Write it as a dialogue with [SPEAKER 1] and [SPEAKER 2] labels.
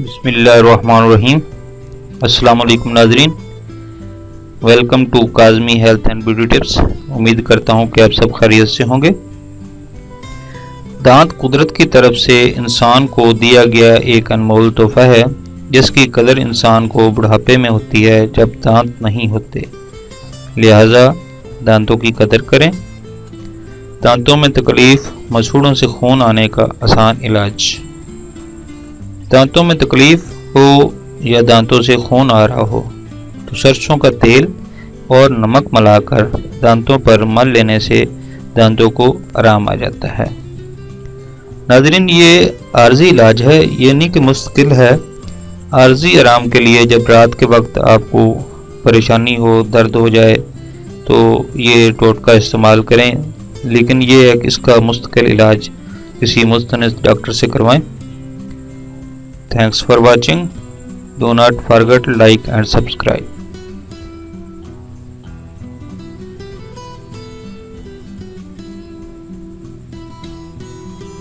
[SPEAKER 1] बिस्मिल्लाहिर्रहमानिर्रहीम। अस्सलाम वालेकुम नाजरीन, welcome to Kazmi health and beauty tips. उम्मीद करता हूँ कि आप सब खैरियत से होंगे। दांत कुदरत की तरफ से इंसान को दिया गया एक अनमोल तोहफा है, जिसकी कदर इंसान को बुढ़ापे में होती है जब दांत नहीं होते। लिहाजा दांतों की कदर करें। दांतों में तकलीफ, मसूड़ों से खून आने का आसान इलाज। दांतों में तकलीफ हो या दांतों से खून आ रहा हो तो सरसों का तेल और नमक मिलाकर दांतों पर मल लेने से दांतों को आराम आ जाता है। नाज़रीन, ये आर्जी इलाज है, ये नहीं कि मुश्किल है। आर्जी आराम के लिए जब रात के वक्त आपको परेशानी हो, दर्द हो जाए तो ये टोटका इस्तेमाल करें, लेकिन ये है कि इसका मुस्तकिल इलाज किसी मुस्तनिद डॉक्टर से करवाएं। Thanks for watching. Do not forget to like and subscribe.